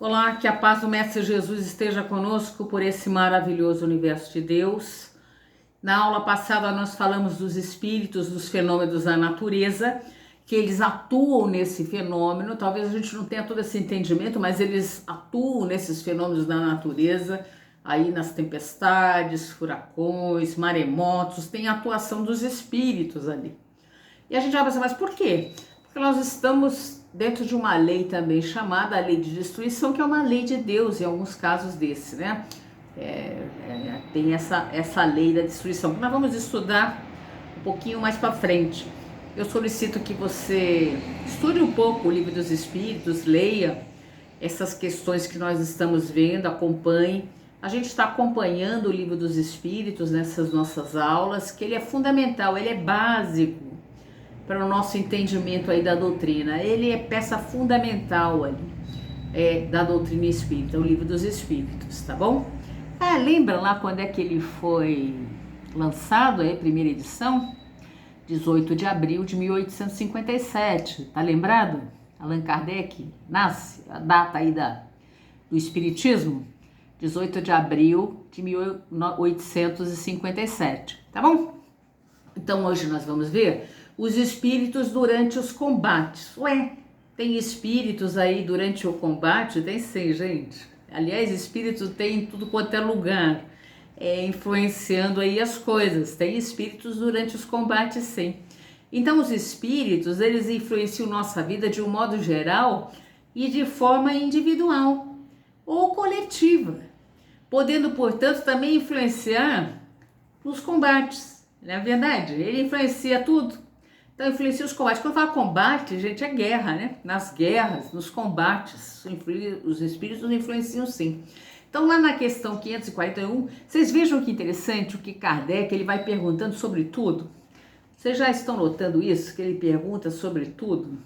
Olá, que a paz do Mestre Jesus esteja conosco por esse maravilhoso universo de Deus. Na aula passada nós falamos dos espíritos, dos fenômenos da natureza, que eles atuam nesse fenômeno. Talvez a gente não tenha todo esse entendimento, mas eles atuam nesses fenômenos da natureza, aí nas tempestades, furacões, maremotos, tem a atuação dos espíritos ali. E a gente vai pensar, mas por quê? Porque nós estamos dentro de uma lei também chamada a lei de destruição, que é uma lei de Deus em alguns casos desse, né? Tem essa lei da destruição, que nós vamos estudar um pouquinho mais para frente. Eu solicito que você estude um pouco o Livro dos Espíritos, leia essas questões que nós estamos vendo, acompanhe. A gente está acompanhando o Livro dos Espíritos nessas nossas aulas, que ele é fundamental, ele é básico para o nosso entendimento aí da doutrina. Ele é peça fundamental ali da doutrina espírita, o Livro dos Espíritos, tá bom? Lembra lá quando é que ele foi lançado, a primeira edição? 18 de abril de 1857, tá lembrado? Allan Kardec nasce, a data aí do Espiritismo, 18 de abril de 1857, tá bom? Então hoje nós vamos ver os espíritos durante os combates. Tem espíritos aí durante o combate? Tem sim, gente. Aliás, espíritos tem em tudo quanto é lugar, influenciando aí as coisas. Tem espíritos durante os combates, sim. Então, os espíritos, eles influenciam nossa vida de um modo geral e de forma individual ou coletiva, podendo, portanto, também influenciar nos combates. Não é verdade? Ele influencia tudo. Então, influencia os combates. Quando fala combate, gente, é guerra, né? Nas guerras, nos combates, os espíritos influenciam sim. Então, lá na questão 541, vocês vejam que interessante o que Kardec, ele vai perguntando sobre tudo. Vocês já estão notando isso? Que ele pergunta sobre tudo?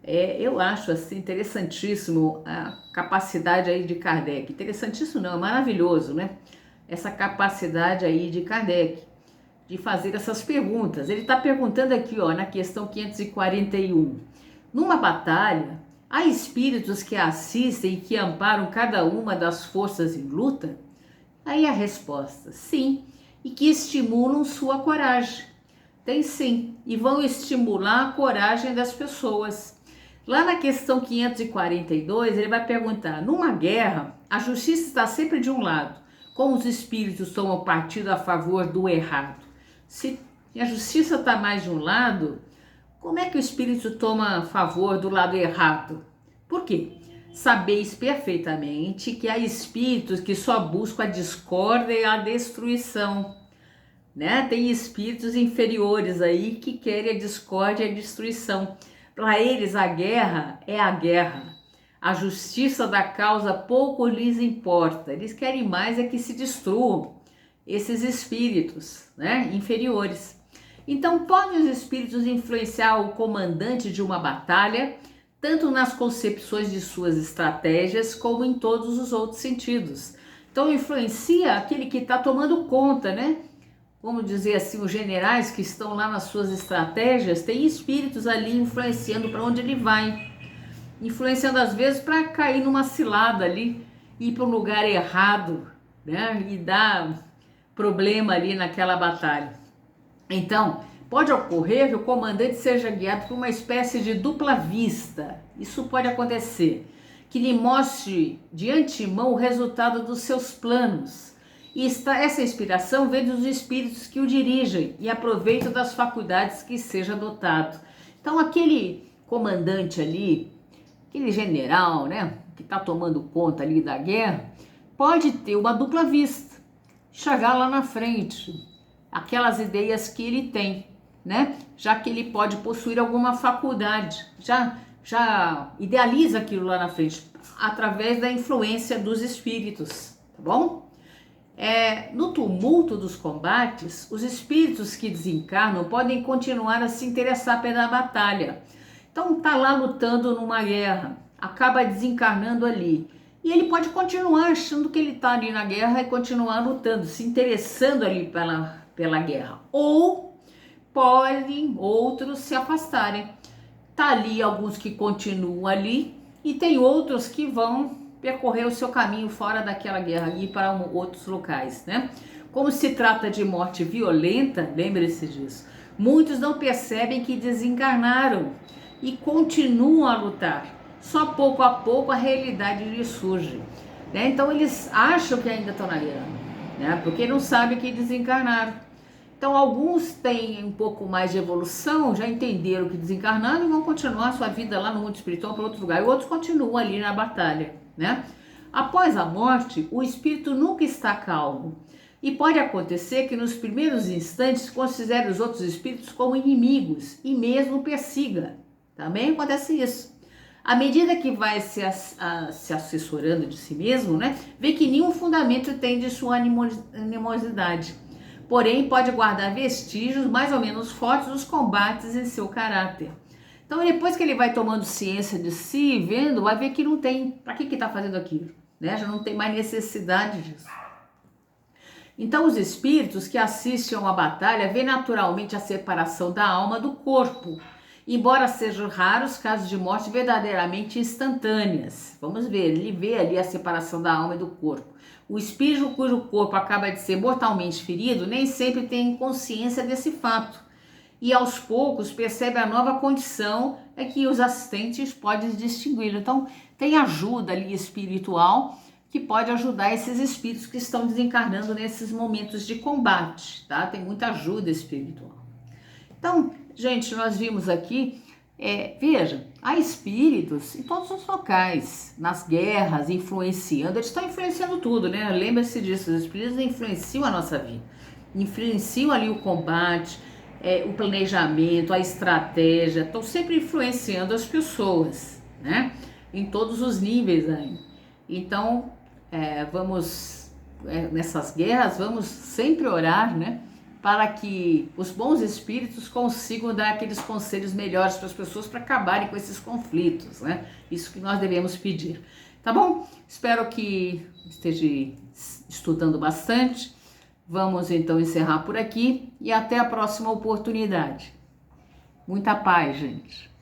Eu acho, assim, interessantíssimo a capacidade aí de Kardec. Interessantíssimo não, é maravilhoso, né? Essa capacidade aí de Kardec de fazer essas perguntas. Ele está perguntando aqui, na questão 541. Numa batalha, há espíritos que assistem e que amparam cada uma das forças em luta? Aí a resposta, sim, e que estimulam sua coragem. Tem sim, e vão estimular a coragem das pessoas. Lá na questão 542, ele vai perguntar, numa guerra, a justiça está sempre de um lado, como os espíritos tomam partido a favor do errado? Se a justiça está mais de um lado, como é que o espírito toma favor do lado errado? Por quê? Sabeis perfeitamente que há espíritos que só buscam a discórdia e a destruição, né? Tem espíritos inferiores aí que querem a discórdia e a destruição. Para eles a guerra é a guerra. A justiça da causa pouco lhes importa. Eles querem mais é que se destruam esses espíritos, né, inferiores. Então, podem os espíritos influenciar o comandante de uma batalha, tanto nas concepções de suas estratégias, como em todos os outros sentidos. Então, influencia aquele que está tomando conta, né? Vamos dizer assim, os generais que estão lá nas suas estratégias, tem espíritos ali influenciando para onde ele vai. Influenciando às vezes para cair numa cilada ali, ir para um lugar errado, né? E dar problema ali naquela batalha. Então, pode ocorrer que o comandante seja guiado por uma espécie de dupla vista. Isso pode acontecer, que lhe mostre de antemão o resultado dos seus planos. E essa inspiração vem dos espíritos que o dirigem e aproveita das faculdades que seja dotado. Então, aquele comandante ali, aquele general, né, que está tomando conta ali da guerra, pode ter uma dupla vista, chegar lá na frente, aquelas ideias que ele tem, né? Já que ele pode possuir alguma faculdade, já idealiza aquilo lá na frente, através da influência dos espíritos, tá bom? No tumulto dos combates, os espíritos que desencarnam podem continuar a se interessar pela batalha. Então tá lá lutando numa guerra, acaba desencarnando ali. E ele pode continuar achando que ele está ali na guerra e continuar lutando, se interessando ali pela guerra. Ou podem outros se afastarem. Tá ali alguns que continuam ali e tem outros que vão percorrer o seu caminho fora daquela guerra e ir para outros locais, né? Como se trata de morte violenta, lembre-se disso, muitos não percebem que desencarnaram e continuam a lutar. Só pouco a pouco a realidade lhes surge, né? Então eles acham que ainda estão na guerra, né? Porque não sabem que desencarnaram. Então alguns têm um pouco mais de evolução, já entenderam que desencarnaram e vão continuar a sua vida lá no mundo espiritual para outro lugar. E outros continuam ali na batalha, né? Após a morte, o espírito nunca está calmo. E pode acontecer que nos primeiros instantes considere os outros espíritos como inimigos e mesmo persiga. Também acontece isso. À medida que vai se assessorando de si mesmo, né, vê que nenhum fundamento tem de sua animosidade. Porém, pode guardar vestígios mais ou menos fortes dos combates em seu caráter. Então, depois que ele vai tomando ciência de si, vendo, vai ver que não tem, para que está fazendo aquilo? Né? Já não tem mais necessidade disso. Então, os espíritos que assistem a uma batalha veem naturalmente a separação da alma do corpo, embora sejam raros casos de morte verdadeiramente instantâneas. Vamos ver, ele vê ali a separação da alma e do corpo. O espírito cujo corpo acaba de ser mortalmente ferido nem sempre tem consciência desse fato. E aos poucos percebe a nova condição que os assistentes podem distinguir. Então, tem ajuda ali espiritual que pode ajudar esses espíritos que estão desencarnando nesses momentos de combate, tá? Tem muita ajuda espiritual. Então, gente, nós vimos aqui, veja, há espíritos em todos os locais, nas guerras, influenciando, eles estão influenciando tudo, né? Lembre-se disso, os espíritos influenciam a nossa vida, influenciam ali o combate, o planejamento, a estratégia, estão sempre influenciando as pessoas, né? Em todos os níveis aí. Então, nessas guerras, vamos sempre orar, né? Para que os bons espíritos consigam dar aqueles conselhos melhores para as pessoas para acabarem com esses conflitos, né? Isso que nós devemos pedir. Tá bom? Espero que esteja estudando bastante. Vamos então encerrar por aqui e até a próxima oportunidade. Muita paz, gente.